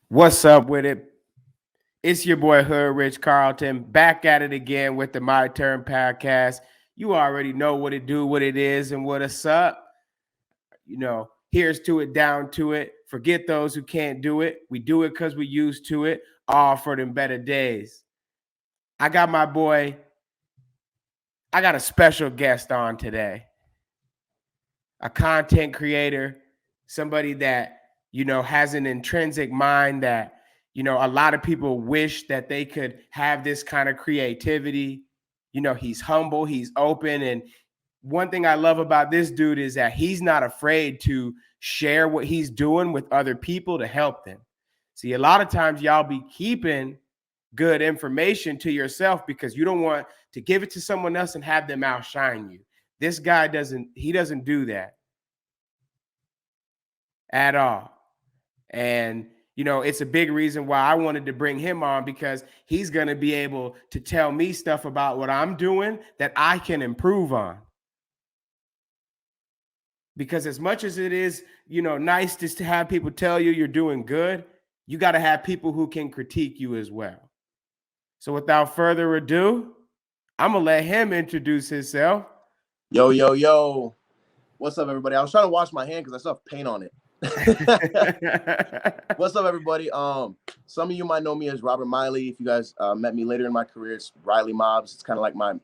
What's up with it? It's your boy Hood Rich Carlton back at it again with the My Turn Podcast. You already know what it do, what it is, and what it's up. Here's to it, down to it. Forget those who can't do it. We do it because we used to it, all for them better days. I got my boy, I got a special guest on today. A content creator, somebody that, has an intrinsic mind that a lot of people wish that they could have this kind of creativity. He's humble, he's open. And one thing I love about this dude is that he's not afraid to share what he's doing with other people to help them. See, a lot of times y'all be keeping good information to yourself because you don't want to give it to someone else and have them outshine you. This guy doesn't do that at all. And it's a big reason why I wanted to bring him on, because he's going to be able to tell me stuff about what I'm doing that I can improve on. Because as much as it is, nice just to have people tell you you're doing good, you got to have people who can critique you as well. So without further ado, I'm going to let him introduce himself. Yo. What's up, everybody? I was trying to wash my hand because I still have paint on it. What's up, everybody? Some of you might know me as Robert Miley. If you guys met me later in my career, it's Riley Mobz. It's kind of like my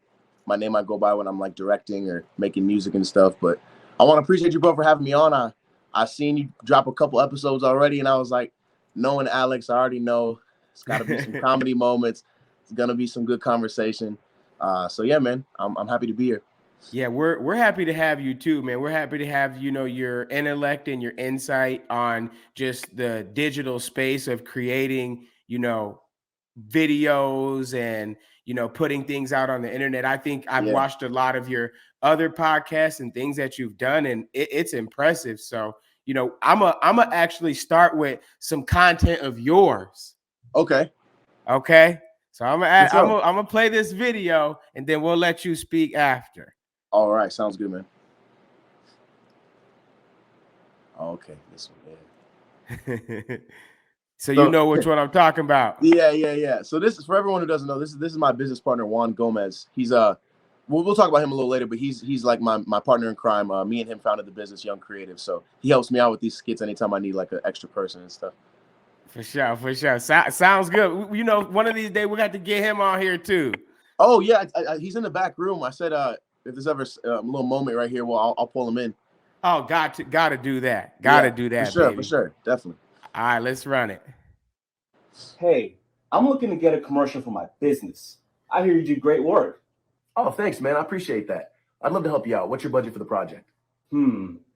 name I go by when I'm like directing or making music and stuff. But I want to appreciate you, bro, for having me on. I seen you drop a couple episodes already, and I was like, knowing Alex, I already know it's got to be some comedy moments. It's gonna be some good conversation. So yeah, man, I'm happy to be here. Yeah, we're happy to have you too, man. We're happy to have, your intellect and your insight on just the digital space of creating, videos and, putting things out on the internet. I think I've watched a lot of your other podcasts and things that you've done, and it's impressive. So, I'm a actually start with some content of yours. Okay. So I'm gonna play this video and then we'll let you speak after. All right, sounds good, man. Okay, this one, yeah. So you know which one I'm talking about. Yeah. So this is for everyone who doesn't know. This is my business partner, Juan Gomez. He's we'll talk about him a little later, but he's like my partner in crime. Me and him founded the business Young Creative, so he helps me out with these skits anytime I need like an extra person and stuff. For sure. Sounds good. One of these days we got to get him on here too. Oh yeah, he's in the back room. I said if there's ever a little moment right here, well, I'll pull him in. Oh, got to do that. Do that. For sure, definitely. All right, let's run it. Hey, I'm looking to get a commercial for my business. I hear you do great work. Oh, thanks, man. I appreciate that. I'd love to help you out. What's your budget for the project?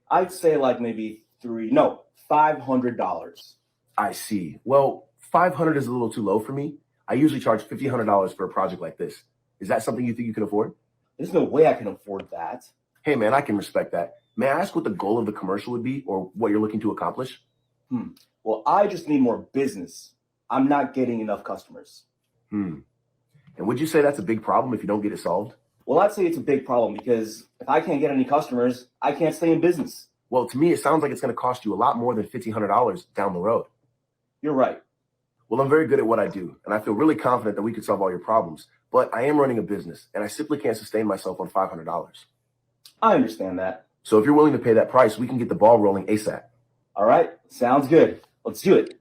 I'd say like maybe $500. I see. Well, $500 is a little too low for me. I usually charge $1,500 for a project like this. Is that something you think you can afford? There's no way I can afford that. Hey, man, I can respect that. May I ask what the goal of the commercial would be or what you're looking to accomplish? Well, I just need more business. I'm not getting enough customers. And would you say that's a big problem if you don't get it solved? Well, I'd say it's a big problem because if I can't get any customers, I can't stay in business. Well, to me, it sounds like it's going to cost you a lot more than $1,500 down the road. You're right. Well, I'm very good at what I do, and I feel really confident that we could solve all your problems. But I am running a business, and I simply can't sustain myself on $500. I understand that. So if you're willing to pay that price, we can get the ball rolling ASAP. All right. Sounds good. Let's do it.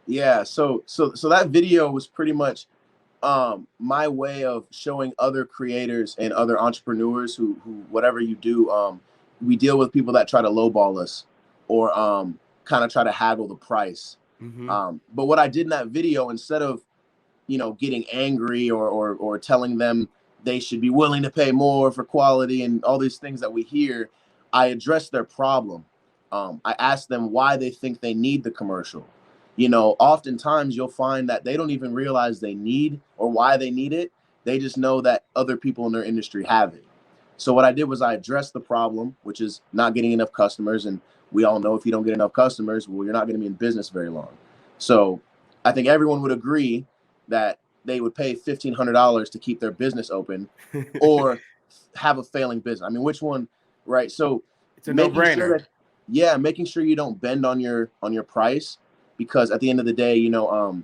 Yeah. So that video was pretty much my way of showing other creators and other entrepreneurs who whatever you do, we deal with people that try to lowball us or kind of try to haggle the price. But what I did in that video, instead of getting angry or telling them they should be willing to pay more for quality and all these things that we hear, I addressed their problem. I asked them why they think they need the commercial. Oftentimes you'll find that they don't even realize they need or why they need it. They just know that other people in their industry have it. So what I did was I addressed the problem, which is not getting enough customers. And we all know if you don't get enough customers, well, you're not going to be in business very long. So I think everyone would agree that they would pay $1,500 to keep their business open or have a failing business. I mean, which one, right? So It's a making no-brainer. sure that, yeah, making sure you don't bend on your price, because at the end of the day, you know,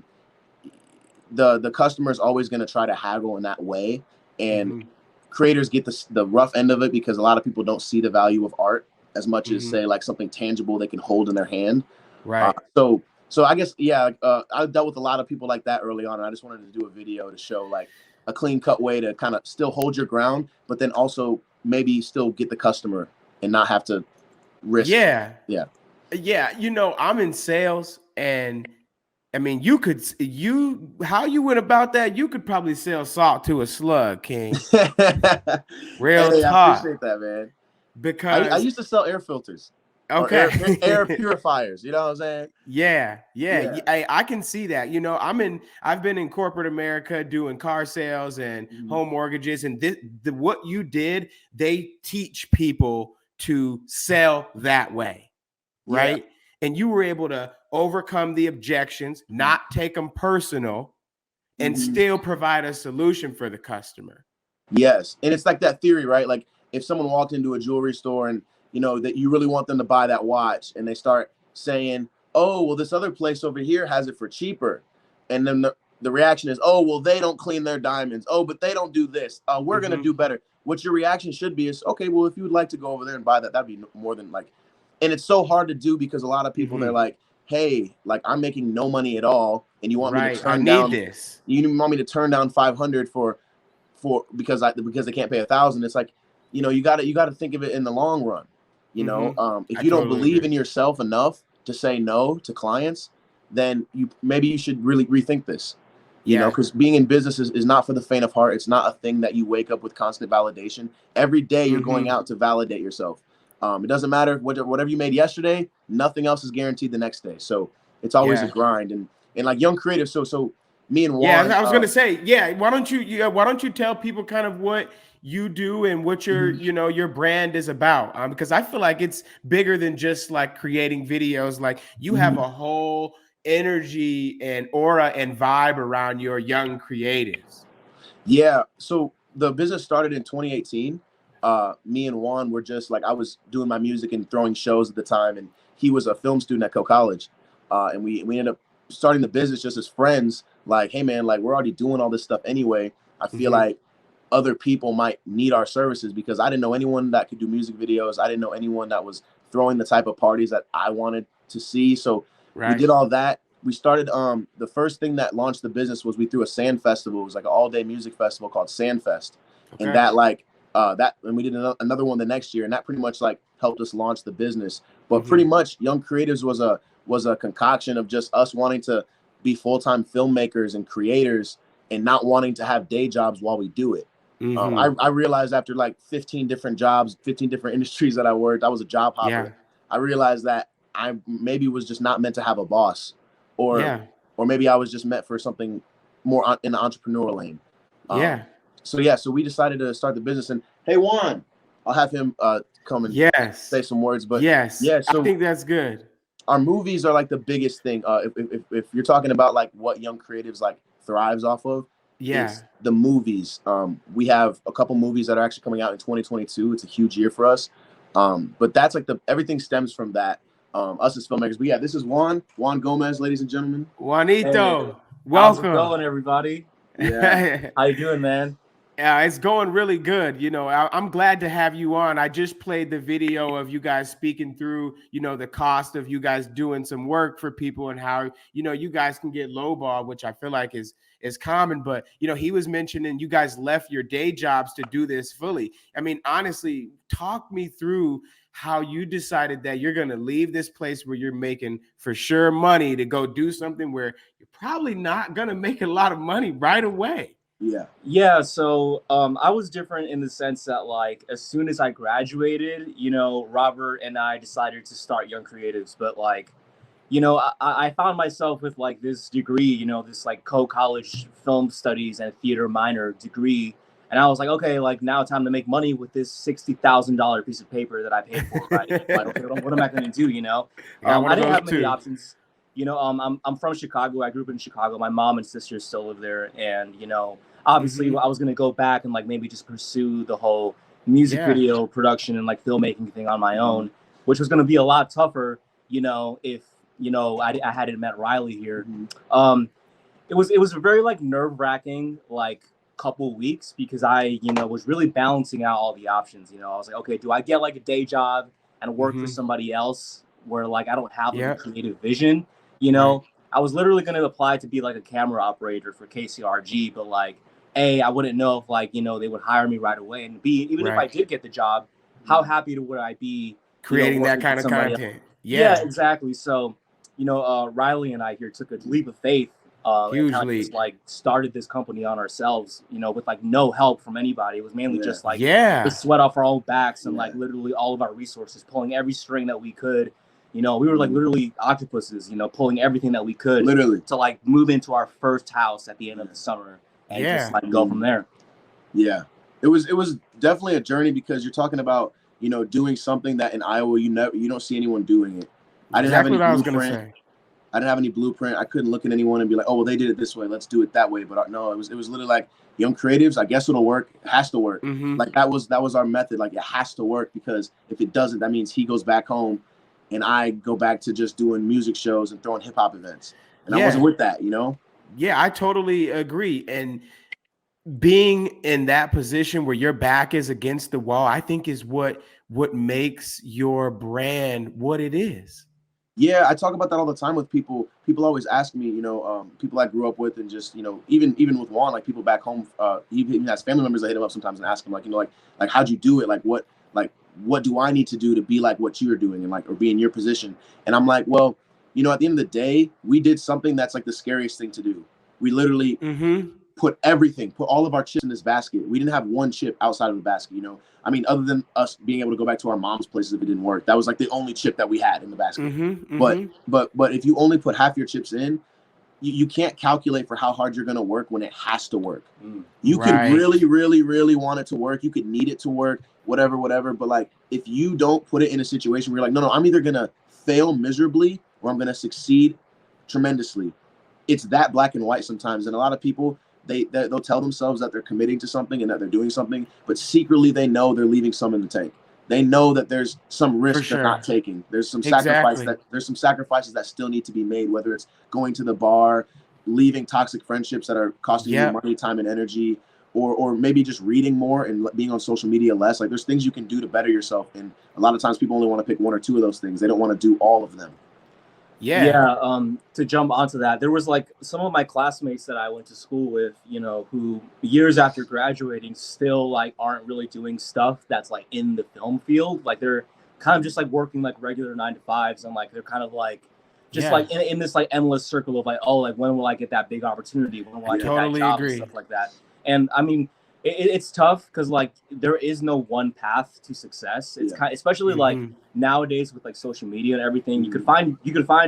the customer is always going to try to haggle in that way, and creators get the rough end of it because a lot of people don't see the value of art as much as say like something tangible they can hold in their hand. Right. So I guess, yeah, I dealt with a lot of people like that early on, and I just wanted to do a video to show like a clean cut way to kind of still hold your ground, but then also maybe still get the customer and not have to risk. Yeah. Yeah. Yeah. You know, I'm in sales, and I mean, how you went about that, you could probably sell salt to a slug, King. Real Hey, I talk. appreciate that, man. Because I used to sell air filters. okay. Or air purifiers, you know what I'm saying? Yeah. Yeah. I can see that. You know, I've been in corporate America doing car sales and home mortgages, and what you did, they teach people to sell that way, right? And you were able to overcome the objections, not take them personal, and still provide a solution for the customer. Yes. And it's like that theory, right? Like if someone walked into a jewelry store and, you know, that you really want them to buy that watch, and they start saying, oh, well, this other place over here has it for cheaper. And then the reaction is, oh, well, they don't clean their diamonds. Oh, but they don't do this. We're going to do better. What your reaction should be is, okay, well, if you would like to go over there and buy that, that'd be more than like, and it's so hard to do because a lot of people, they're like, hey, like I'm making no money at all, and you want me to turn down this. You want me to turn down 500 because they can't pay 1,000. It's like, you know, you got to think of it in the long run. You know, if you don't believe in yourself enough to say no to clients, then maybe you should really rethink this. You know, because being in business is not for the faint of heart. It's not a thing that you wake up with constant validation. Every day you're going out to validate yourself. It doesn't matter whatever you made yesterday, nothing else is guaranteed the next day. So it's always a grind. And like young creatives, so me and Juan. Yeah, I was gonna say, why don't you tell people kind of what you do and what your your brand is about? Because I feel like it's bigger than just like creating videos. Like you have a whole energy and aura and vibe around your young creatives. Yeah. So the business started in 2018. Me and Juan were just like, I was doing my music and throwing shows at the time, and he was a film student at Coe College. And we ended up starting the business just as friends. Like, hey man, like we're already doing all this stuff anyway. I feel like other people might need our services, because I didn't know anyone that could do music videos. I didn't know anyone that was throwing the type of parties that I wanted to see. So we did all that. We started, the first thing that launched the business was we threw a sand festival. It was like an all-day music festival called Sandfest. And that and we did another one the next year, and that pretty much like helped us launch the business. But pretty much Young Creatives was a concoction of just us wanting to be full-time filmmakers and creators and not wanting to have day jobs while we do it. I realized after like 15 different jobs, 15 different industries that I worked, I was a job hopper. I realized that I maybe was just not meant to have a boss, or maybe I was just meant for something more in the entrepreneurial lane. So we decided to start the business. And hey, Juan, I'll have him come and say some words. But I think that's good. Our movies are like the biggest thing. If you're talking about like what Young Creatives like thrives off of, it's the movies. We have a couple movies that are actually coming out in 2022. It's a huge year for us. But that's like everything stems from that. Us as filmmakers. But this is Juan Gomez, ladies and gentlemen. Juanito, welcome. How's it going, everybody? Yeah. How you doing, man? Yeah, it's going really good. You know, I'm glad to have you on. I just played the video of you guys speaking through, the cost of you guys doing some work for people and how, you guys can get lowball, which I feel like is common. But, he was mentioning you guys left your day jobs to do this fully. I mean, honestly, talk me through how you decided that you're going to leave this place where you're making for sure money to go do something where you're probably not going to make a lot of money right away. Yeah. So I was different in the sense that, like, as soon as I graduated, Robert and I decided to start Young Creatives. But like, I found myself with like this degree, this like Coe College film studies and theater minor degree. And I was like, okay, like now time to make money with this $60,000 piece of paper that I paid for. Right? Like, okay, what am I going to do? I didn't have many options. I'm from Chicago. I grew up in Chicago. My mom and sister still live there. And, obviously I was going to go back and like maybe just pursue the whole, music Yeah. video production and like filmmaking thing on my own, which was going to be a lot tougher, you know, if, you know, I hadn't met Riley here. It was a very like nerve-wracking like couple weeks because I, you know, was really balancing out all the options. You know, I was like, okay, do I get like a day job and work for somebody else where like I don't have like a creative vision? You know, I was literally going to apply to be like a camera operator for KCRG, but like, A, I wouldn't know if like, you know, they would hire me right away, and B, even if I did get the job, how happy would I be creating that kind of content? Else? Yeah, exactly. So, you know, Riley and I here took a leap of faith. And kind of just like started this company on ourselves, you know, with like no help from anybody. It was mainly just like the sweat off our own backs and like literally all of our resources, pulling every string that we could. You know, we were like literally octopuses, you know, pulling everything that we could to like move into our first house at the end of the summer and just like go from there. Yeah, it was definitely a journey because you're talking about, you know, doing something that in Iowa you don't see anyone doing it. I didn't have any blueprint. I didn't have any blueprint. I couldn't look at anyone and be like, oh, well, they did it this way. Let's do it that way. But no, it was literally like young creatives. I guess it'll work. It has to work. Like that was our method. Like it has to work because if it doesn't, that means he goes back home and I go back to just doing music shows and throwing hip hop events. And I wasn't with that, you know? Yeah, I totally agree. And being in that position where your back is against the wall, I think is what makes your brand what it is. Yeah, I talk about that all the time with people. People always ask me, you know, people I grew up with and just, you know, even with Juan, like people back home, he even has family members that hit him up sometimes and ask him, like, you know, like how'd you do it? Like, what do I need to do to be like what you're doing and like, or be in your position? And I'm like, well, you know, at the end of the day, we did something that's like the scariest thing to do. We literally put all of our chips in this basket. We didn't have one chip outside of the basket, you know? I mean, other than us being able to go back to our mom's places if it didn't work, that was like the only chip that we had in the basket. But if you only put half your chips in, you can't calculate for how hard you're going to work when it has to work. You could really, really, really want it to work. You could need it to work, whatever. But like, if you don't put it in a situation where you're like, no, I'm either going to fail miserably or I'm going to succeed tremendously. It's that black and white sometimes. And a lot of people, they'll tell themselves that they're committing to something and that they're doing something, but secretly they know they're leaving some in the tank. They know that there's some risk they're not taking. There's some sacrifices that still need to be made, whether it's going to the bar, leaving toxic friendships that are costing you money, time, and energy, or maybe just reading more and being on social media less. Like there's things you can do to better yourself. And a lot of times people only want to pick one or two of those things. They don't want to do all of them. To jump onto that, there was like some of my classmates that I went to school with, you know, who years after graduating still like aren't really doing stuff that's like in the film field. Like they're kind of just like working like regular 9-to-5s, and like they're kind of like just like in this like endless circle of like, oh, like when will I get that big opportunity? When will I get that job and stuff like that? And I mean, it's tough because like there is no one path to success. It's kind of, especially like nowadays with like social media and everything, you could find,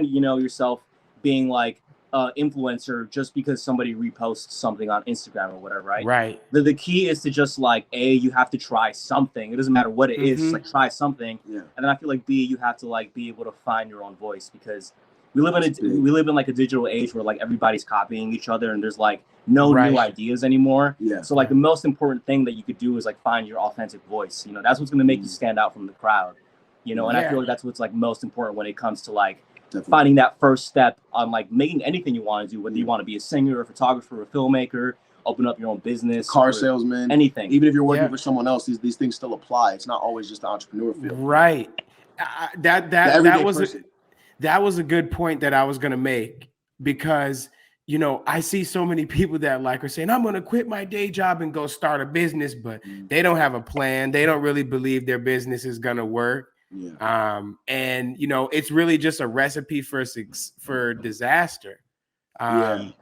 you know, yourself being like influencer just because somebody reposts something on Instagram or whatever, right? The key is to just like, A, you have to try something. It doesn't matter what it is, just like try something. And then I feel like B, you have to like be able to find your own voice, because we live in like a digital age where like everybody's copying each other and there's like no new ideas anymore. So like the most important thing that you could do is like find your authentic voice. You know, that's what's going to make you stand out from the crowd, you know? And I feel like that's what's like most important when it comes to like finding that first step on like making anything you want to do, whether you want to be a singer, a photographer, or a filmmer, open up your own business, car salesman, anything. Even if you're working for someone else, these things still apply. It's not always just the entrepreneur field. That was a good point that I was going to make, because, you know, I see so many people that like are saying, I'm going to quit my day job and go start a business, but they don't have a plan. They don't really believe their business is going to work. And, you know, it's really just a recipe for disaster. And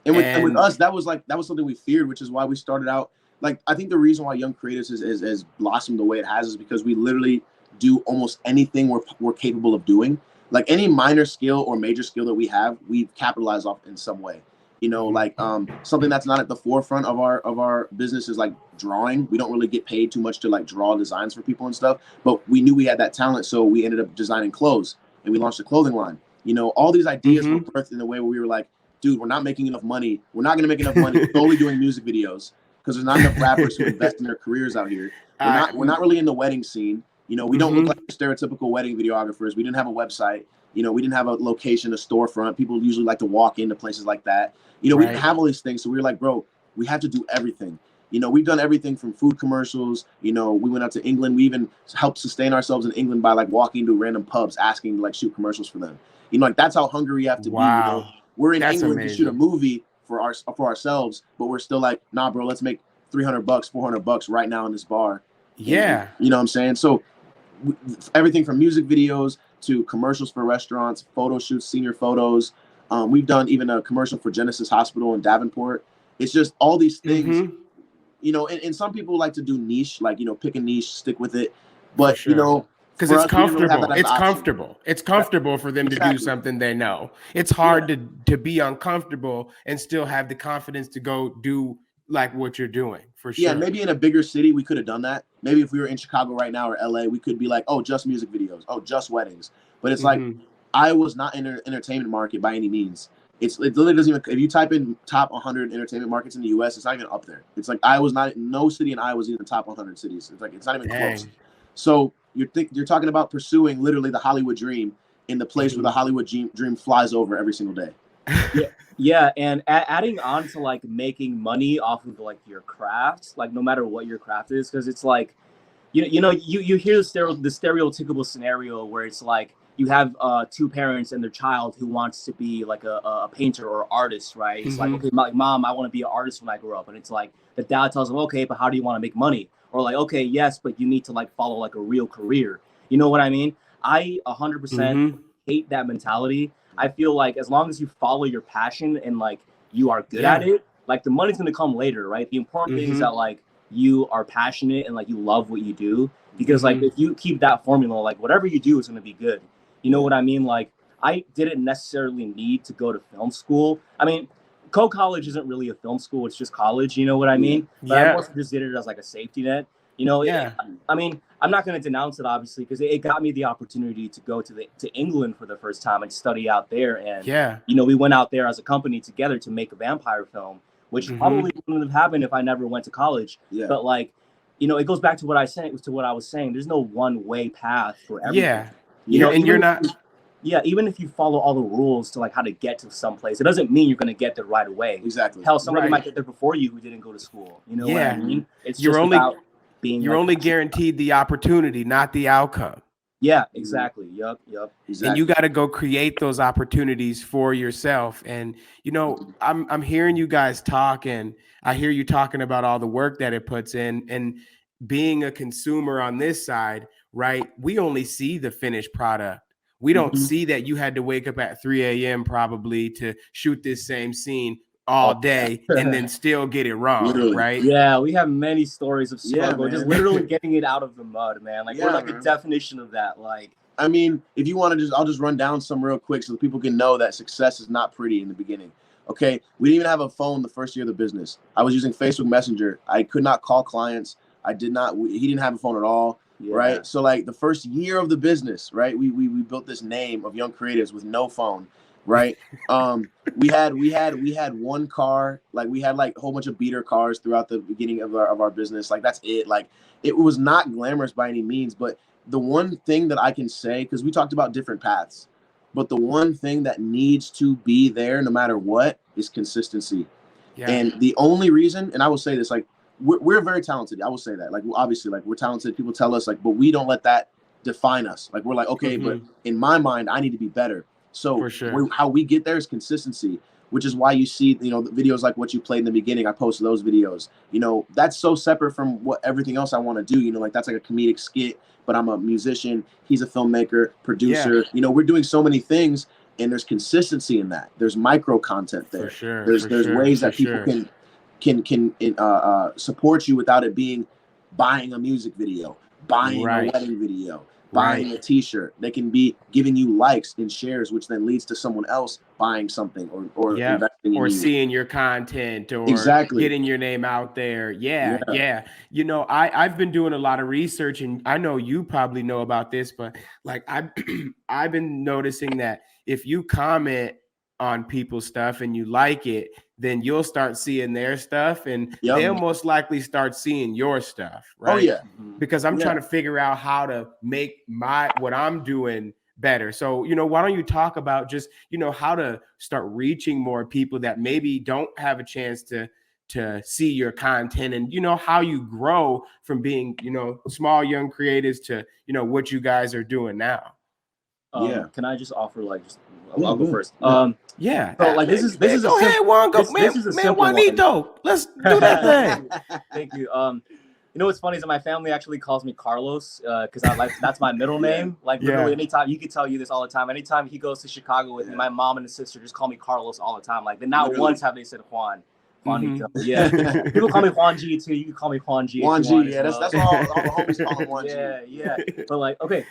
with us, that was something we feared, which is why we started out. Like, I think the reason why Young Creatives has blossomed the way it has is because we literally do almost anything we're capable of doing. Like any minor skill or major skill that we have, we've capitalized off in some way. You know, like something that's not at the forefront of our business is like drawing. We don't really get paid too much to like draw designs for people and stuff, but we knew we had that talent, so we ended up designing clothes and we launched a clothing line. You know, all these ideas were birthed in a way where we were like, dude, we're not making enough money. We're not going to make enough money solely doing music videos. because there's not enough rappers who invest in their careers out here. We're not really in the wedding scene. You know, we don't look like stereotypical wedding videographers. We didn't have a website. You know, we didn't have a location, a storefront. People usually like to walk into places like that. You know, we didn't have all these things. So we were like, bro, we have to do everything. You know, we've done everything from food commercials. You know, we went out to England. We even helped sustain ourselves in England by like walking to random pubs, asking to like shoot commercials for them. You know, like that's how hungry you have to be. You know, we're in England to shoot a movie for ourselves, but we're still like, nah, bro, let's make $300, $400 right now in this bar. Yeah. And, you know what I'm saying? So everything from music videos to commercials for restaurants, photo shoots, senior photos. We've done even a commercial for Genesis Hospital in Davenport. It's just all these things. You know, and some people like to do niche, like, you know, pick a niche, stick with it. But, you know, because it's comfortable. It's comfortable for them to do something they know. It's hard to be uncomfortable and still have the confidence to go do like what you're doing, for sure. Yeah, maybe in a bigger city, we could have done that. Maybe if we were in Chicago right now or LA, we could be like, oh, just music videos. Oh, just weddings. But it's like, I was not in the entertainment market by any means. It literally doesn't even, if you type in top 100 entertainment markets in the US, it's not even up there. It's like, no city in Iowa was in the top 100 cities. It's like, it's not even close. So you're talking about pursuing literally the Hollywood dream in the place where the Hollywood dream flies over every single day. Yeah, and adding on to like making money off of like your craft, like no matter what your craft is, because it's like, you hear the stereotypical scenario where it's like you have two parents and their child who wants to be like a painter or artist, right? It's like, okay, mom, I want to be an artist when I grow up, and it's like the dad tells them, okay, but how do you want to make money? Or like, okay, yes, but you need to like follow like a real career. You know what I mean? I 100% hate that mentality. I feel like as long as you follow your passion and like you are good at it, like the money's gonna come later, right? The important thing is that like you are passionate and like you love what you do, because like if you keep that formula, like whatever you do is gonna be good. You know what I mean? Like I didn't necessarily need to go to film school. I mean, college isn't really a film school; it's just college. You know what I mean? But I mostly just did it as like a safety net. You know, I mean, I'm not going to denounce it, obviously, because it got me the opportunity to go to England for the first time and study out there. And, you know, we went out there as a company together to make a vampire film, which probably wouldn't have happened if I never went to college. But, like, you know, it goes back to what I was saying. There's no one-way path for everything. You know, and you're not... even if you follow all the rules to like how to get to some place, it doesn't mean you're going to get there right away. Exactly. Hell, somebody might get there before you who didn't go to school. You know what I mean? It's just about... You're only guaranteed the opportunity, not the outcome. Yeah, exactly. Yep. Exactly. And you got to go create those opportunities for yourself. And, you know, I'm hearing you guys talk, and I hear you talking about all the work that it puts in. And being a consumer on this side, right, we only see the finished product. We don't see that you had to wake up at 3 a.m. probably to shoot this same scene all day and then still get it wrong, right? Yeah, we have many stories of struggle, just literally getting it out of the mud, man. Like we're like a definition of that. Like, I mean, if you want to I'll just run down some real quick so that people can know that success is not pretty in the beginning. Okay, we didn't even have a phone the first year of the business. I was using Facebook Messenger. I could not call clients. He didn't have a phone at all. Right. So like the first year of the business, right, we built this name of young creatives with no phone. Right. We had one car, like we had like a whole bunch of beater cars throughout the beginning of our business. Like that's it. Like it was not glamorous by any means. But the one thing that I can say, because we talked about different paths, but the one thing that needs to be there no matter what is consistency. And the only reason, and I will say this, like we're very talented. I will say that, like, obviously, like we're talented. People tell us like, but we don't let that define us. Like we're like, okay, but in my mind, I need to be better. So how we get there is consistency, which is why you see, you know, the videos like what you played in the beginning. I posted those videos. You know, that's so separate from what everything else I want to do. You know, like that's like a comedic skit, but I'm a musician. He's a filmmaker, producer. You know, we're doing so many things, and there's consistency in that. There's micro content there. There's ways that people can support you without it being buying a music video, buying a wedding video, buying a t-shirt. They can be giving you likes and shares, which then leads to someone else buying something or investing in or you. Seeing your content or getting your name out there. You know, I've been doing a lot of research, and I know you probably know about this, but like I've been noticing that if you comment on people's stuff and you like it, then you'll start seeing their stuff, and Yep. they'll most likely start seeing your stuff, right? Oh yeah. Because I'm Yeah. trying to figure out how to make what I'm doing better. So, why don't you talk about just, how to start reaching more people that maybe don't have a chance to see your content, and how you grow from being, small young creatives to, what you guys are doing now. Can I just offer Yeah, I'll go yeah. first. Yeah. So this is go a ahead, Juan. Go, this is a simple one. Juanito. Let's do that thing. Thank you. What's funny is that my family actually calls me Carlos because that's my middle name. Literally, anytime he could tell you this all the time. Anytime he goes to Chicago with me, my mom and his sister just call me Carlos all the time. Not once have they said Juan. Juanito. Yeah. People call me Juan G too. You can call me Juan G. Juan G. Yeah, that's what all the homies call him, Juan G. Yeah. But okay.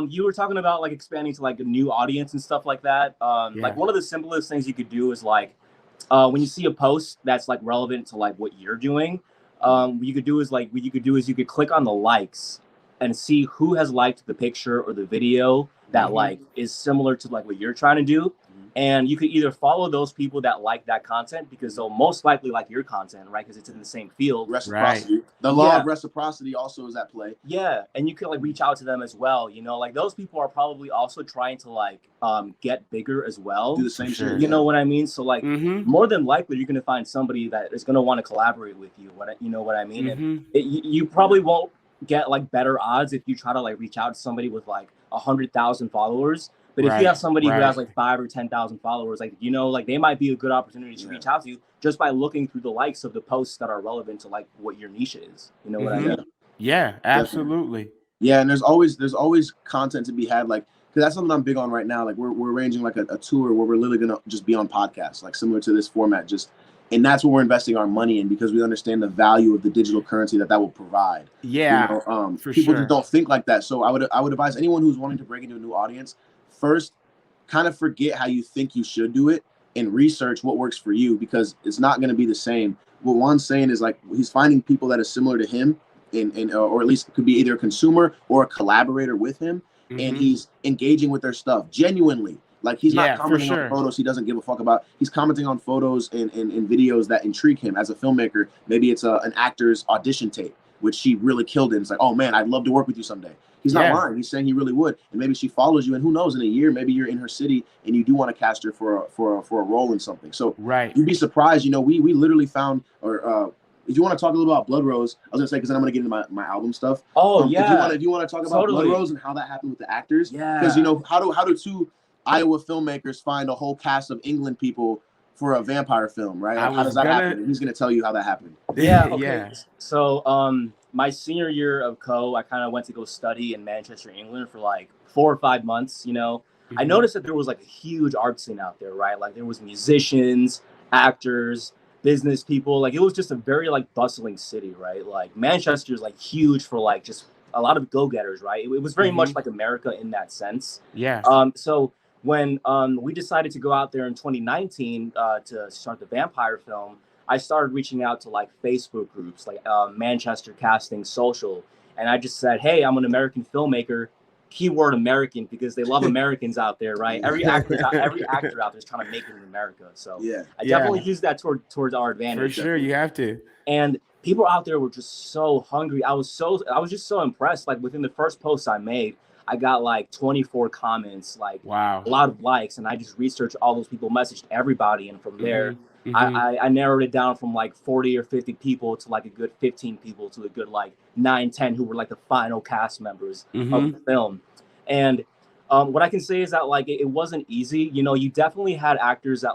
You were talking about expanding to a new audience and stuff like that. One of the simplest things you could do is when you see a post that's relevant to what you're doing. What you could do is you could click on the likes and see who has liked the picture or the video that is similar to what you're trying to do. And you could either follow those people that like that content because they'll most likely like your content, right? Because it's in the same field. Reciprocity. Right. The law of reciprocity also is at play. Yeah, and you could reach out to them as well. Those people are probably also trying to get bigger as well. Do the same shit. You know what I mean? So more than likely you're gonna find somebody that is gonna want to collaborate with you. You know what I mean? And you probably won't get better odds if you try to reach out to somebody with 100,000 followers. But if you have somebody who has 5,000 or 10,000 followers, they might be a good opportunity to reach out to you just by looking through the likes of the posts that are relevant to what your niche is. You know what I mean? Yeah, absolutely. Definitely. Yeah, and there's always content to be had, because that's something I'm big on right now. We're arranging a tour where we're literally gonna just be on podcasts, similar to this format, and that's what we're investing our money in because we understand the value of the digital currency that will provide. Yeah, for people sure. just don't think like that. So I would advise anyone who's wanting to break into a new audience, first, kind of forget how you think you should do it and research what works for you because it's not going to be the same. What Juan's saying is he's finding people that are similar to him or at least could be either a consumer or a collaborator with him. And he's engaging with their stuff genuinely. He's not commenting on photos he doesn't give a fuck about. He's commenting on photos and videos that intrigue him as a filmmaker. Maybe it's an actor's audition tape, which she really killed it. It's oh man, I'd love to work with you someday. He's not lying. He's saying he really would. And maybe she follows you, and who knows, in a year, maybe you're in her city and you do want to cast her for a role in something. So you'd be surprised. We literally found, or if you want to talk a little about Blood Rose, I was gonna say because then I'm gonna get into my album stuff. If you want to talk about Blood Rose and how that happened with the actors, because how do two Iowa filmmakers find a whole cast of England people for a vampire film, right? How does that happen? And he's gonna tell you how that happened. Okay. So my senior year of I kind of went to go study in Manchester, England for 4 or 5 months. I noticed that there was a huge art scene out there, right? There was musicians, actors, business people. It was just a very bustling city, right? Manchester's huge for just a lot of go-getters, right? It was very much like America in that sense. Yeah. So when we decided to go out there in 2019 to start the vampire film, I started reaching out to Facebook groups Manchester Casting Social, and I just said, hey, I'm an American filmmaker, keyword American, because they love Americans out there, right? Every actor out there is trying to make it in America. So I definitely use that towards our advantage. For sure, you have to. And people out there were just so hungry. I was just so impressed. Within the first post I made, I got 24 comments, wow, a lot of likes, and I just researched all those people, messaged everybody, and from there, I narrowed it down from 40 or 50 people to a good 15 people to a good 9, 10 who were the final cast members of the film. And what I can say is that it wasn't easy. You definitely had actors that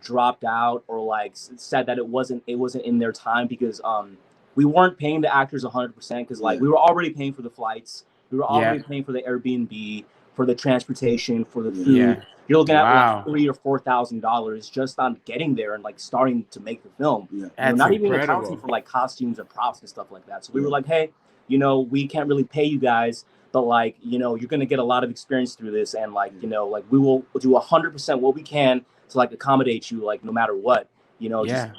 dropped out or said that it wasn't in their time because we weren't paying the actors 100% because we were already paying for the flights. We were already paying for the Airbnb, for the transportation, for the food. Yeah. You're looking at $3,000 or $4,000 just on getting there and starting to make the film. Yeah. Not even accounting for costumes and props and stuff like that. So we were hey, we can't really pay you guys, but you're gonna get a lot of experience through this, and we will do 100% what we can to accommodate you no matter what. Just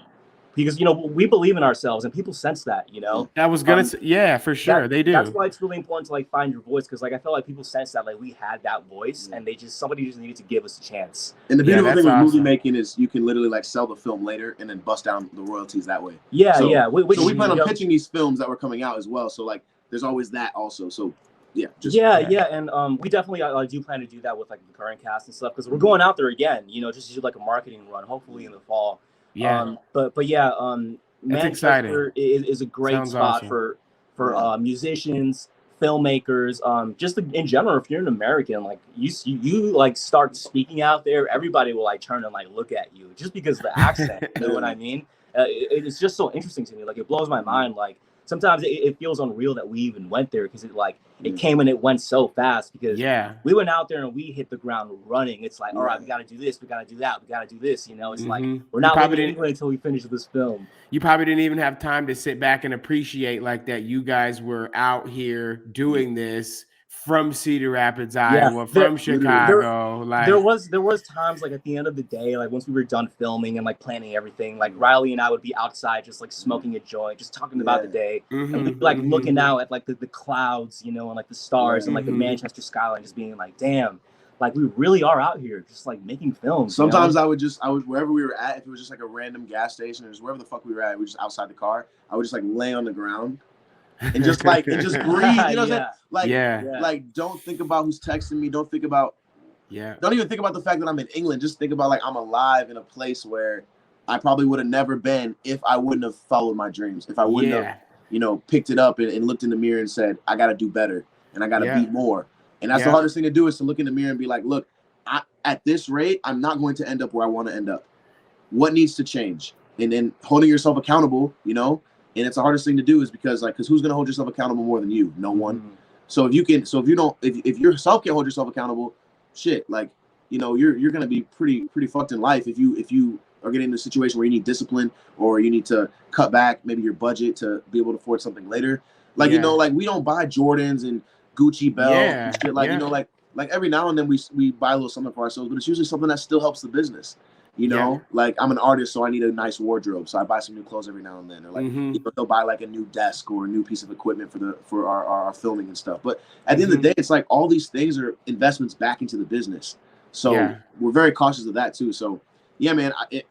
because we believe in ourselves and people sense that. I was gonna say, yeah, for sure, they do. That's why it's really important to like find your voice, because like I feel like people sense that like we had that voice and somebody just needed to give us a chance. And the beautiful thing with movie awesome. making is you can literally like sell the film later and then bust down the royalties that way. Yeah, So- yeah. So we plan on pitching these films that were coming out as well. So like there's always that also. So yeah, and we definitely do plan to do that with like the current cast and stuff, because we're going out there again, just to do like a marketing run, hopefully in the fall. Yeah. But yeah, That's exciting. Manchester is a great Sounds spot awesome. for musicians, filmmakers, just in general. If you're an American, like you like start speaking out there, everybody will like turn and like look at you just because of the accent. You know what I mean? It's just so interesting to me. Like it blows my mind. Like sometimes it feels unreal that we even went there, because it came and it went so fast, because we went out there and we hit the ground running. It's like, all right, we got to do this, we got to do that, we got to do this. It's like we're not leaving England until we finish this film. You probably didn't even have time to sit back and appreciate like that you guys were out here doing this from Cedar Rapids, Iowa, from Chicago. There was times like at the end of the day, like once we were done filming and like planning everything, like Riley and I would be outside just like smoking a joint, just talking about the day, and we'd be like looking out at like the clouds, and like the stars and like the Manchester skyline, just being like, damn, like we really are out here just like making films. Sometimes I would wherever we were at, if it was just like a random gas station or just wherever the fuck we were at, we were just outside the car, I would just like lay on the ground and just breathe. You know what I'm saying? Like don't think about who's texting me. Don't think about don't even think about the fact that I'm in England. Just think about like I'm alive in a place where I probably would have never been if I wouldn't have followed my dreams. If I wouldn't have, picked it up and looked in the mirror and said, I gotta do better and I gotta be more. And that's the hardest thing to do, is to look in the mirror and be like, look, at this rate, I'm not going to end up where I want to end up. What needs to change? And then holding yourself accountable, and it's the hardest thing to do, is because who's going to hold yourself accountable more than you? No one. So if yourself can't hold yourself accountable, shit, you're going to be pretty fucked in life if you are getting in a situation where you need discipline, or you need to cut back maybe your budget to be able to afford something later. We don't buy Jordans and Gucci belts and shit. Like every now and then we buy a little something for ourselves, but it's usually something that still helps the business. Like I'm an artist, so I need a nice wardrobe, so I buy some new clothes every now and then. Or they'll buy like a new desk or a new piece of equipment for our filming and stuff. But at the end of the day, it's like all these things are investments back into the business. So we're very cautious of that too. So yeah, man, a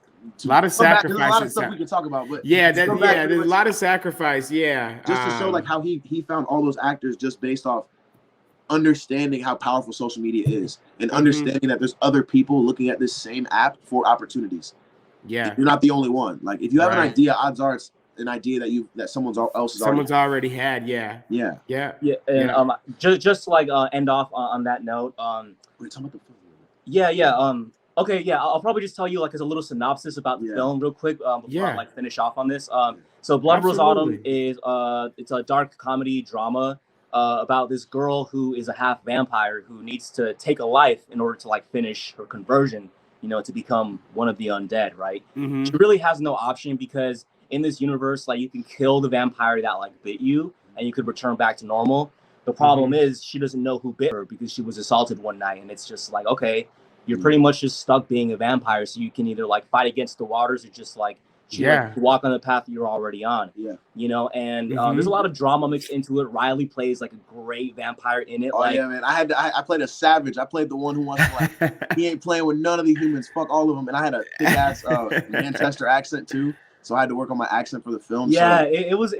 lot of sacrifices. There's a lot of stuff we can talk about, but there's a lot of sacrifice. Just to show like how he found all those actors just based off understanding how powerful social media is, and understanding that there's other people looking at this same app for opportunities. You're not the only one. Like if you have an idea, odds are it's an idea that someo's already had. And just like end off on that note. We're talking about the film. Okay, I'll probably just tell you like as a little synopsis about the film real quick before I like finish off on this. So Blood Rose Autumn is it's a dark comedy drama about this girl who is a half vampire who needs to take a life in order to like finish her conversion, to become one of the undead, right? She really has no option, because in this universe, like you can kill the vampire that like bit you and you could return back to normal. The problem is she doesn't know who bit her, because she was assaulted one night, and it's just like, okay, you're pretty much just stuck being a vampire. So you can either like fight against the waters or just like walk on the path you're already on. And there's a lot of drama mixed into it. Riley plays like a great vampire in it. Man, I played a savage. I played the one who wants to like he ain't playing with none of the humans. Fuck all of them. And I had a thick ass Manchester accent too, so I had to work on my accent for the film. It was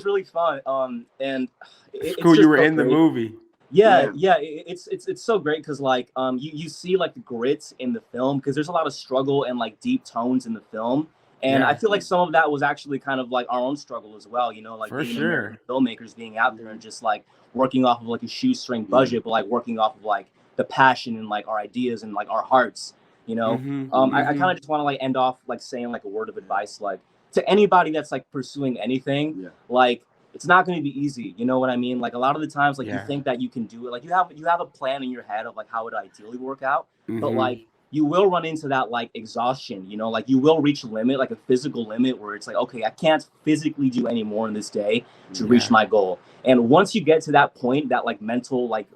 really fun. And it's cool. You were so in the movie. It's so great, because like you see like the grit in the film, because there's a lot of struggle and like deep tones in the film. And I feel like some of that was actually kind of like our own struggle as well, like for being American filmmakers being out there and just like working off of like a shoestring budget, but like working off of like the passion and like our ideas and like our hearts, I kind of just want to like end off like saying like a word of advice, like to anybody that's like pursuing anything, like it's not going to be easy. You know what I mean? Like a lot of the times, like you think that you can do it, like you have a plan in your head of like how it ideally work out, but like you will run into that like exhaustion, like you will reach a limit, like a physical limit where it's like, okay, I can't physically do any more in this day to reach my goal. And once you get to that point, that like mental, like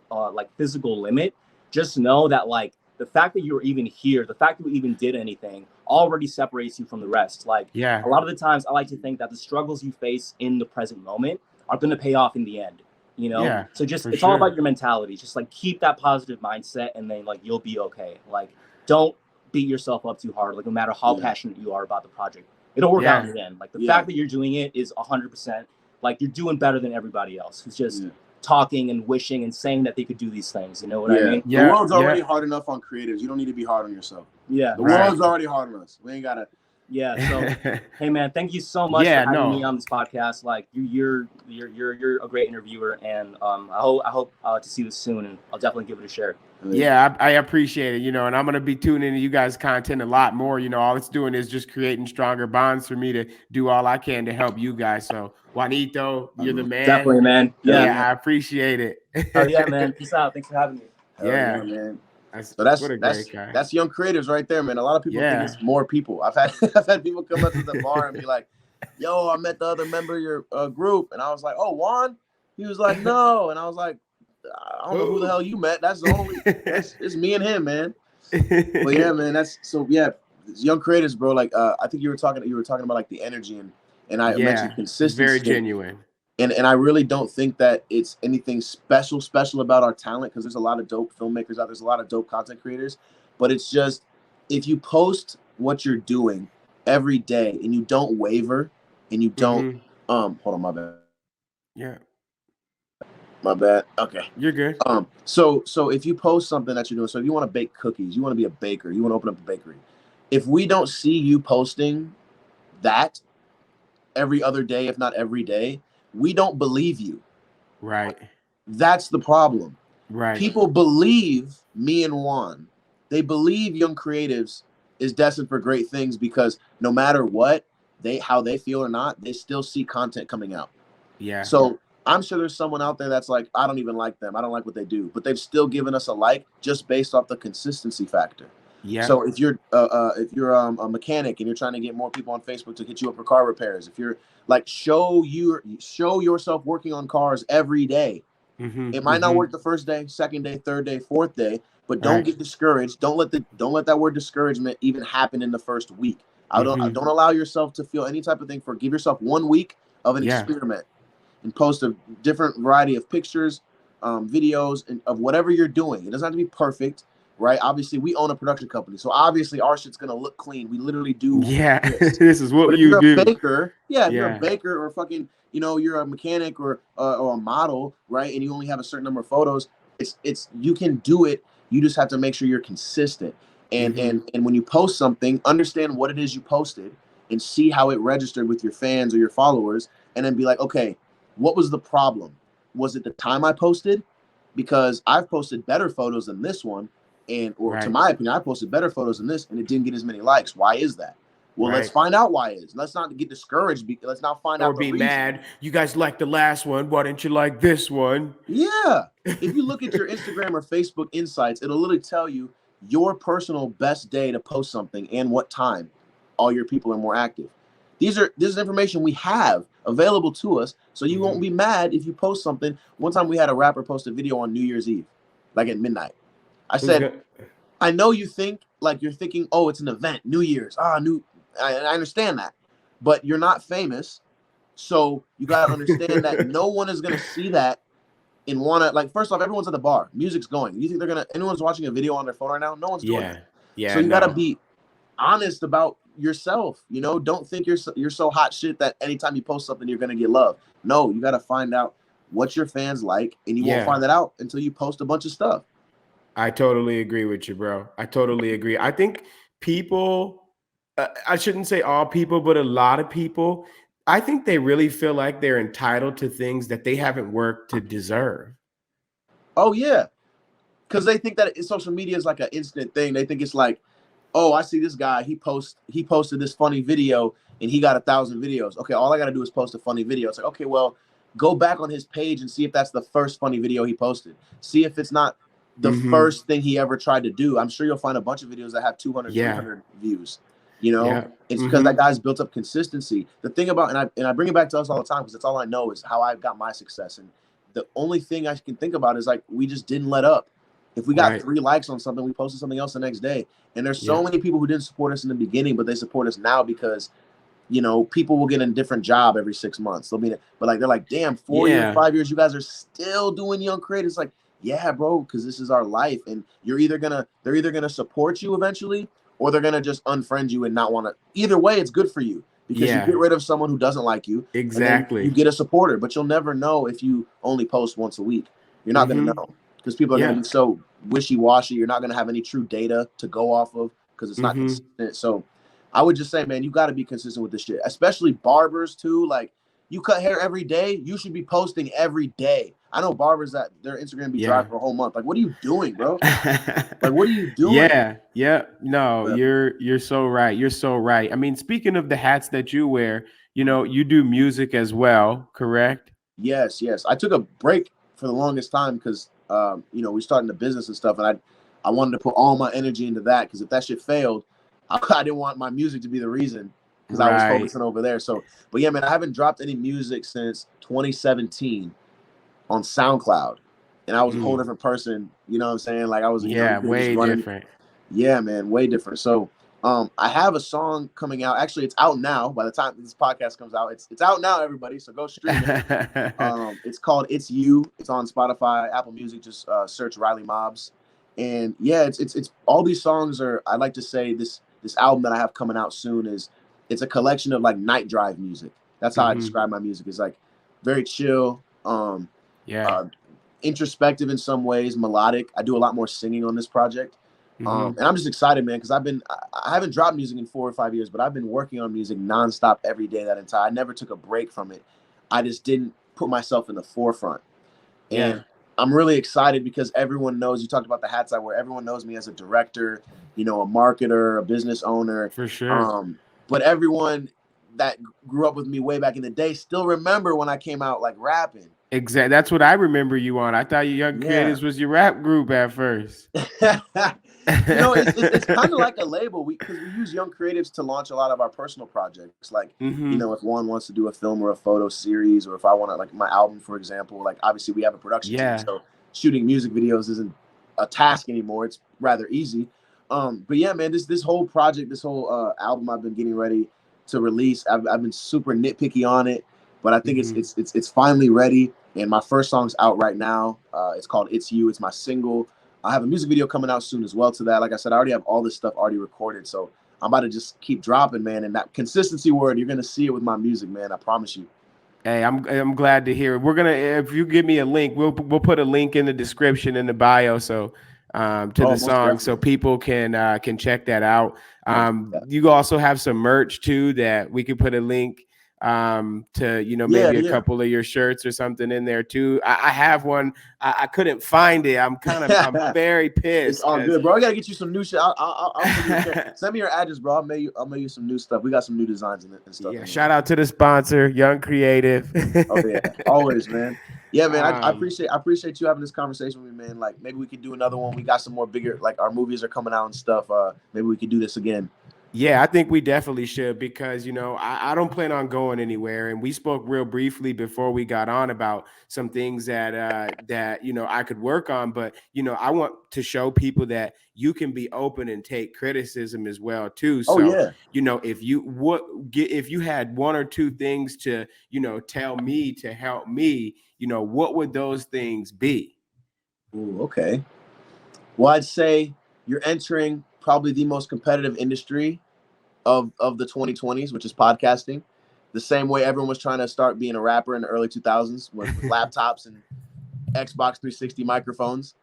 physical limit, just know that like the fact that you're even here, the fact that you even did anything already separates you from the rest. Like a lot of the times I like to think that the struggles you face in the present moment are going to pay off in the end, you know? Yeah, so just, it's sure. all about your mentality. Just like keep that positive mindset, and then like, you'll be okay. Like, don't beat yourself up too hard. Like, no matter how passionate you are about the project, it'll work out in the end. Like the fact that you're doing it is 100%, like you're doing better than everybody else who's just talking and wishing and saying that they could do these things. You know what I mean? The world's already hard enough on creatives. You don't need to be hard on yourself. The world's already hard on us. We ain't gotta. So hey man, thank you so much for having me on this podcast. Like you're a great interviewer, and I hope to see you soon, and I'll definitely give it a share. I appreciate it, you know, and I'm going to be tuning into you guys' content a lot more. You know, all it's doing is just creating stronger bonds for me to do all I can to help you guys. So Juanito, you're the man. Definitely, man. I appreciate it. Oh yeah, man. Peace out. Thanks for having me. Man. So that's young creatives right there, man. A lot of people think it's more people. I've had people come up to the bar and be like, "Yo, I met the other member of your group," and I was like, "Oh, Juan?" He was like, "No," and I was like, "I don't know who the hell you met. That's the only. It's me and him, man." But yeah, man. Young creatives, bro. Like, I think you were talking about like the energy and I mentioned consistency. Very genuine. And I really don't think that it's anything special about our talent, because there's a lot of dope filmmakers out there. There's a lot of dope content creators. But it's just, if you post what you're doing every day and you don't waver and you don't hold on, my bad. Yeah. My bad. Okay. You're good. So if you post something that you're doing, so if you want to bake cookies, you want to be a baker, you want to open up a bakery. If we don't see you posting that every other day, if not every day, we don't believe you. Right. That's the problem. Right. People believe me and Juan. They believe young creatives is destined for great things, because no matter what, how they feel or not, they still see content coming out. Yeah. So I'm sure there's someone out there that's like, I don't even like them. I don't like what they do, but they've still given us a like just based off the consistency factor. Yeah. So if you're a mechanic and you're trying to get more people on Facebook to hit you up for car repairs, if you're like, show yourself working on cars every day. It might not work the first day, second day, third day, fourth day, but don't get discouraged. Don't let that word discouragement even happen in the first week. Don't allow yourself to feel any type of thing. Give yourself 1 week of an experiment and post a different variety of pictures, videos, and of whatever you're doing. It doesn't have to be perfect. Right. Obviously, we own a production company, so obviously our shit's gonna look clean. We literally do. Yeah, this is what you do. If you're a baker, if you're a baker or fucking, you're a mechanic or a model, right? And you only have a certain number of photos. It's you can do it. You just have to make sure you're consistent. And when you post something, understand what it is you posted and see how it registered with your fans or your followers, and then be like, okay, what was the problem? Was it the time I posted? Because I've posted better photos than this one. To my opinion, I posted better photos than this, and it didn't get as many likes. Why is that? Well, let's find out why it is. Let's not get discouraged. Let's not find out. Or be mad. You guys liked the last one. Why didn't you like this one? Yeah. If you look at your Instagram or Facebook insights, it'll literally tell you your personal best day to post something and what time all your people are more active. This is information we have available to us, so you won't be mad if you post something. One time we had a rapper post a video on New Year's Eve, like at midnight. I said, I know you think like you're thinking, oh, it's an event, New Year's. I understand that, but you're not famous. So you got to understand that no one is going to see that and want to, like, first off, everyone's at the bar. Music's going. You think anyone's watching a video on their phone right now? No one's doing it. Yeah. So you got to be honest about yourself. Don't think you're so hot shit that anytime you post something, you're going to get love. No, you got to find out what your fans like, and you won't find that out until you post a bunch of stuff. I totally agree with you, bro. I totally agree. I think people, I shouldn't say all people, but a lot of people, I think they really feel like they're entitled to things that they haven't worked to deserve. Oh, yeah. Because they think that social media is like an instant thing. They think it's like, oh, I see this guy. He posted this funny video and he got 1,000 videos. Okay, all I got to do is post a funny video. It's like, okay, well, go back on his page and see if that's the first funny video he posted. See if it's not the first thing he ever tried to do. I'm sure you'll find a bunch of videos that have 200, 300 views. It's because that guy's built up consistency. The thing about, and I bring it back to us all the time because that's all I know is how I got my success. And the only thing I can think about is like, we just didn't let up. If we got Right. 3 likes on something, we posted something else the next day. And there's so Yeah. many people who didn't support us in the beginning, but they support us now because, you know, people will get a different job every 6 months. They'll be, but like, they're like, damn, 4 years, Yeah. 5 years, you guys are still doing young creators. Like, yeah, bro, because this is our life. And they're either gonna support you eventually, or they're gonna just unfriend you and not want to. Either way, it's good for you because you Yeah. get rid of someone who doesn't like you. And Exactly. then you get a supporter, but you'll never know if you only post once a week. You're not gonna know because people are gonna be so wishy-washy. You're not gonna have any true data to go off of because it's not consistent. So I would just say, man, you got to be consistent with this shit, especially barbers too. Like, you cut hair every day, you should be posting every day. I know barbers that their Instagram be dry for a whole month. Like, what are you doing, bro? Like, what are you doing? Yeah. No, you're so right. You're so right. I mean, speaking of the hats that you wear, you know, you do music as well, correct? Yes. I took a break for the longest time because you know, we starting the business and stuff, and I wanted to put all my energy into that because if that shit failed, I didn't want my music to be the reason because I was focusing over there. So, but yeah, man, I haven't dropped any music since 2017 on SoundCloud, and I was a whole different person. You know what I'm saying? Like, I was way different. Yeah, man, way different. So, I have a song coming out. Actually, it's out now. By the time this podcast comes out, it's out now, everybody. So go stream it. It's called "It's You." It's on Spotify, Apple Music. Just search Riley Mobz, and yeah, it's all these songs are. I like to say this album that I have coming out soon it's a collection of like night drive music. That's how I describe my music. It's like very chill, introspective in some ways, melodic. I do a lot more singing on this project. And I'm just excited, man, because I haven't dropped music in 4 or 5 years, but I've been working on music nonstop every day that entire. I never took a break from it. I just didn't put myself in the forefront. And I'm really excited because everyone knows, you talked about the hats I wear. Everyone knows me as a director, you know, a marketer, a business owner. For sure. But everyone that grew up with me way back in the day still remember when I came out like rapping. Exactly. That's what I remember you on. I thought Young Creatives was your rap group at first. You know, it's kind of like a label because we use Young Creatives to launch a lot of our personal projects. Like, you know, if one wants to do a film or a photo series, or if I want to, like my album, for example, like obviously we have a production team, so shooting music videos isn't a task anymore. It's rather easy. But yeah, man, this whole project, this whole album I've been getting ready to release, I've been super nitpicky on it, but I think it's finally ready. And my first song's out right now. It's called "It's You." It's my single. I have a music video coming out soon as well to that. Like I said, I already have all this stuff already recorded. So I'm about to just keep dropping, man. And that consistency word, you're going to see it with my music, man. I promise you. Hey, I'm glad to hear it. We're going to, if you give me a link, we'll put a link in the description in the bio. So to the song, definitely. So people can check that out. You also have some merch too that we could put a link to, you know, maybe a couple of your shirts or something in there too. I have one. I couldn't find it. I'm very pissed. It's all good, bro. I gotta get you some new shit. I'll send me your address, bro. I'll make you some new stuff. We got some new designs and stuff. Yeah, shout out to the sponsor, Young Creative. Oh yeah, always, man. Yeah, man. I appreciate you having this conversation with me, man. Like, maybe we could do another one. We got some more bigger, like our movies are coming out and stuff. Maybe we could do this again. Yeah, I think we definitely should because, you know, I don't plan on going anywhere. And we spoke real briefly before we got on about some things that, you know, I could work on. But, you know, I want to show people that you can be open and take criticism as well, too. So, you know, if you had 1 or 2 things to, you know, tell me to help me, you know, what would those things be? Ooh, okay. Well, I'd say you're entering probably the most competitive industry of the 2020s, which is podcasting. The same way everyone was trying to start being a rapper in the early 2000s with laptops and Xbox 360 microphones.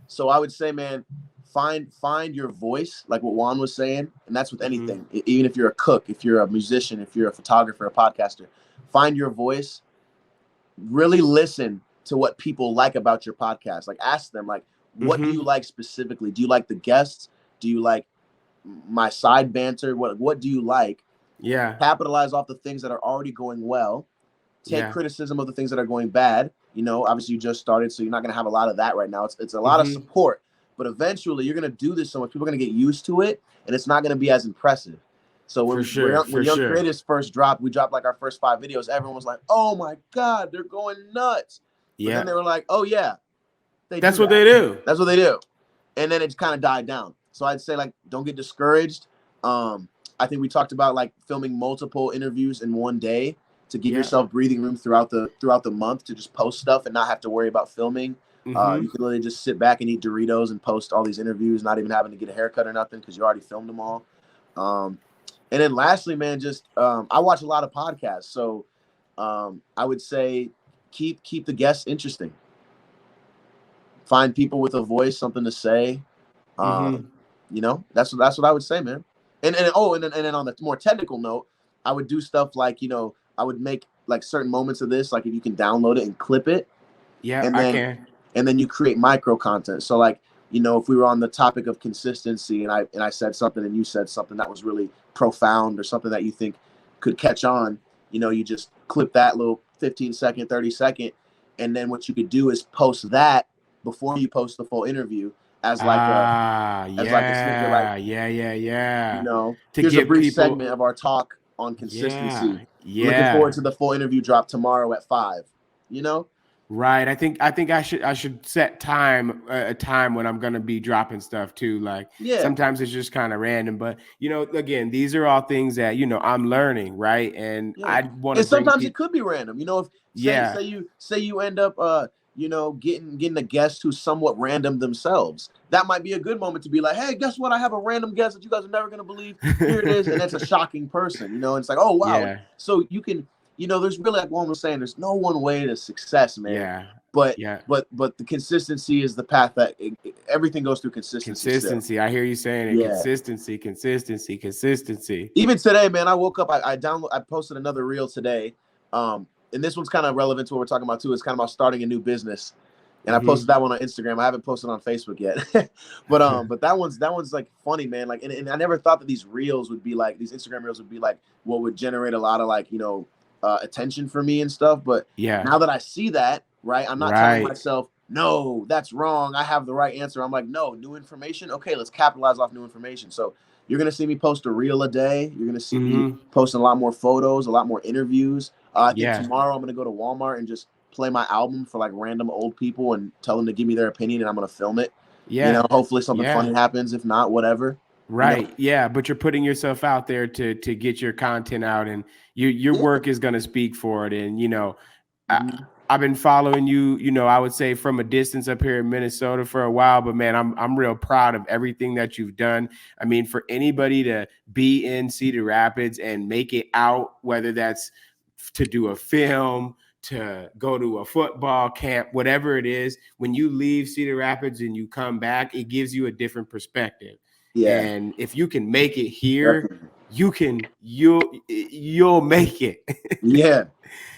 So I would say, man, find your voice, like what Juan was saying, and that's with anything. Even if you're a cook, if you're a musician, if you're a photographer, a podcaster, find your voice. Really listen to what people like about your podcast. Like, ask them, like, what do you like specifically? Do you like the guests? Do you like my side banter? What do you like? Yeah. Capitalize off the things that are already going well. Take criticism of the things that are going bad. You know, obviously you just started, so you're not going to have a lot of that right now. It's a lot of support, but eventually you're going to do this so much. People are going to get used to it, and it's not going to be as impressive. So when Young Creatives first dropped, we dropped like our first 5 videos. Everyone was like, "Oh my God, they're going nuts!" But then they were like, "Oh yeah, That's what they do. That's what they do. And then it's kind of died down. So I'd say, like, don't get discouraged. I think we talked about like filming multiple interviews in one day to give yourself breathing room throughout the month to just post stuff and not have to worry about filming. You can literally just sit back and eat Doritos and post all these interviews, not even having to get a haircut or nothing because you already filmed them all. And then lastly, man, just I watch a lot of podcasts, so I would say keep the guests interesting. Find people with a voice, something to say. You know, that's what I would say, man. And then on the more technical note, I would do stuff like, you know, I would make like certain moments of this, like if you can download it and clip it. Yeah, and then, I can. And then you create micro content. So like, you know, if we were on the topic of consistency and I said something and you said something that was really profound or something that you think could catch on, you know, you just clip that little 15-second, 30-second. And then what you could do is post that before you post the full interview as like a snippet, like, you know, to here's a brief people segment of our talk on consistency. Yeah. Looking forward to the full interview drop tomorrow at 5. You know? Right. I think I should set a time when I'm gonna be dropping stuff too. Like sometimes it's just kind of random, but you know, again, these are all things that, you know, I'm learning, right? And I want to. And sometimes it could be random. You know, if say you end up you know, getting a guest who's somewhat random themselves. That might be a good moment to be like, hey, guess what? I have a random guest that you guys are never gonna believe. Here it is, and it's a shocking person. You know, and it's like, oh wow. Yeah. So you can. You know, there's really, like one was saying, there's no one way to success, man. Yeah. But the consistency is the path that everything goes through consistency. Consistency. I hear you saying it. Consistency. Even today, man, I woke up, I posted another reel today. And this one's kind of relevant to what we're talking about too. It's kind of about starting a new business. And I posted that one on Instagram. I haven't posted on Facebook yet. but that one's like funny, man. Like, and I never thought that these Instagram reels would be like what would generate a lot of like, you know, attention for me and stuff. But now that I see that, right, I'm not telling myself, no, that's wrong, I have the right answer. I'm like, no, new information, okay, let's capitalize off new information. So you're gonna see me post a reel a day. You're gonna see me posting a lot more photos, a lot more interviews. I think tomorrow I'm gonna go to Walmart and just play my album for like random old people and tell them to give me their opinion, and I'm gonna film it. You know, hopefully something funny happens. If not, whatever. Right. You know? Yeah. But you're putting yourself out there to get your content out, and your work is going to speak for it. And, you know, I've been following you, you know, I would say from a distance up here in Minnesota for a while, but man, I'm real proud of everything that you've done. I mean, for anybody to be in Cedar Rapids and make it out, whether that's to do a film, to go to a football camp, whatever it is, when you leave Cedar Rapids and you come back, it gives you a different perspective. Yeah. And if you can make it here, you'll make it. Yeah.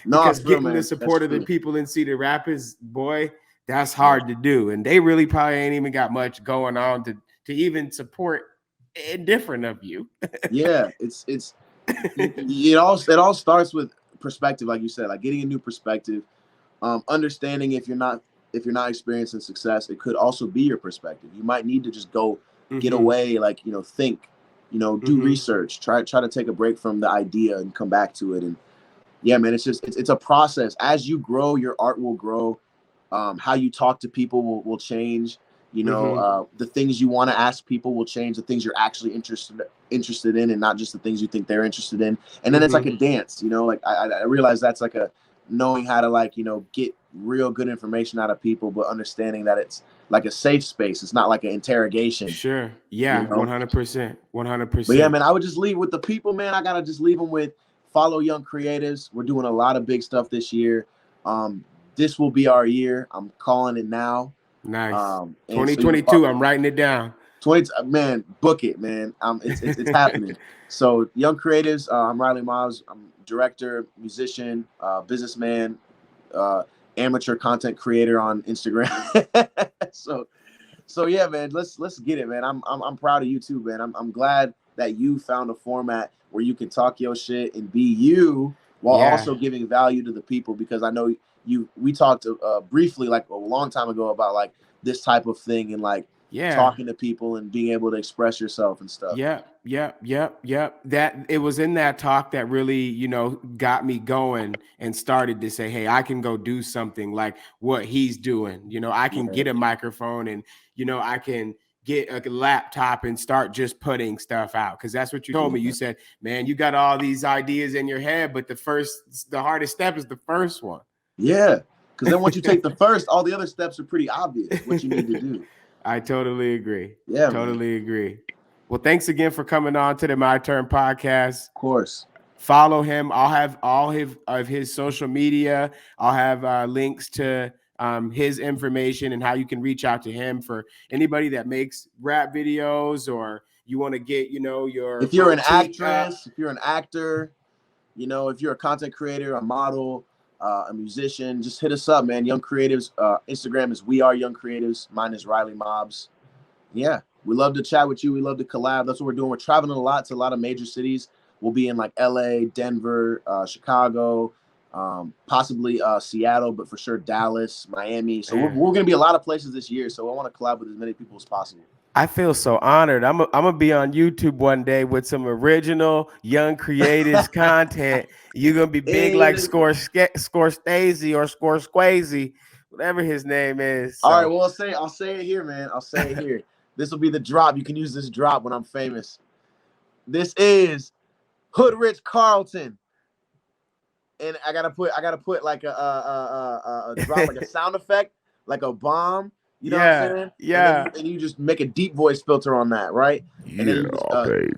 No, because getting the support of the people in Cedar Rapids, boy, that's hard to do. And they really probably ain't even got much going on to even support different of you. Yeah, it all starts with perspective, like you said, like getting a new perspective, understanding if you're not experiencing success, it could also be your perspective. You might need to just go get away, like, you know, think, you know, do research, try to take a break from the idea and come back to it. And yeah, man, it's a process. As you grow, your art will grow. How you talk to people will change. You know, the things you want to ask people will change. The things you're actually interested in, and not just the things you think they're interested in. And then it's like a dance. You know, like I realize that's like a knowing how to, like, you know, get real good information out of people, but understanding that it's like a safe space. It's not like an interrogation. Sure. Yeah. 100%. 100%. But yeah, man, I would just leave with the people, man. I got to just leave them with follow young creatives. We're doing a lot of big stuff this year. This will be our year. I'm calling it now. Nice. 2022. I'm writing it down. Man, book it, man. It's happening. So young creatives, I'm Riley Mobz. I'm director, musician, businessman, amateur content creator on Instagram. so yeah, man, let's get it, man. I'm proud of you too, man. I'm glad that you found a format where you can talk your shit and be you while also giving value to the people, because I know we talked briefly like a long time ago about like this type of thing, and like talking to people and being able to express yourself and stuff. Yep. That it was in that talk that really, you know, got me going and started to say, hey, I can go do something like what he's doing. You know, I can get a microphone and, you know, I can get a laptop and start just putting stuff out. Cause that's what you told me. You said, man, you got all these ideas in your head, but the hardest step is the first one. Yeah. Cause then once you take the first, all the other steps are pretty obvious what you need to do. I totally agree. Yeah, totally agree. Well, thanks again for coming on to the My Turn podcast. Of course. Follow him. I'll have all of his social media. I'll have links to his information and how you can reach out to him for anybody that makes rap videos, or you want to get, you know, if you're an actress, if you're an actor, you know, if you're a content creator, a model, a musician, just hit us up, man. Young Creatives. Instagram is We Are Young Creatives. Mine is Riley Mobz. Yeah, we love to chat with you. We love to collab. That's what we're doing. We're traveling a lot to a lot of major cities. We'll be in like LA, Denver, Chicago, possibly Seattle, but for sure Dallas, Miami. So we're going to be a lot of places this year. So I want to collab with as many people as possible. I feel so honored. I'm gonna be on YouTube one day with some original Young Creatives content. You're gonna be big like Scorsese or Scorsese, whatever his name is. So. All right, well I'll say it here, man. I'll say it here. This will be the drop. You can use this drop when I'm famous. This is Hood Rich Carlton, and I gotta put like a drop, like a sound effect, like a bomb. You know what I'm saying? Yeah. And you just make a deep voice filter on that, right? And then you just, baby.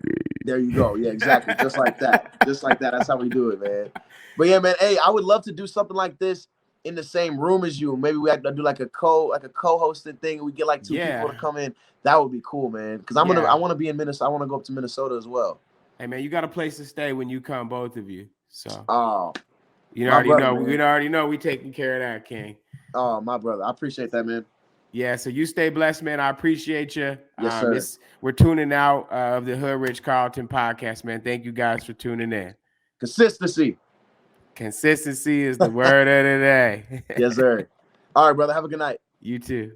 There you go. Yeah, exactly. Just like that. Just like that. That's how we do it, man. But yeah, man. Hey, I would love to do something like this in the same room as you. Maybe we have to do like a co-hosted thing, and we get like two people to come in. That would be cool, man. Because I want to be in Minnesota. I want to go up to Minnesota as well. Hey, man, you got a place to stay when you come, both of you. So. Oh. You already know we taking care of that, King. Oh, my brother. I appreciate that, man. Yeah, so you stay blessed, man. I appreciate you. Yes, sir. We're tuning out of the Hood Rich Carlton podcast, man. Thank you guys for tuning in. Consistency is the word of the day. Yes, sir. All right, brother. Have a good night. You too.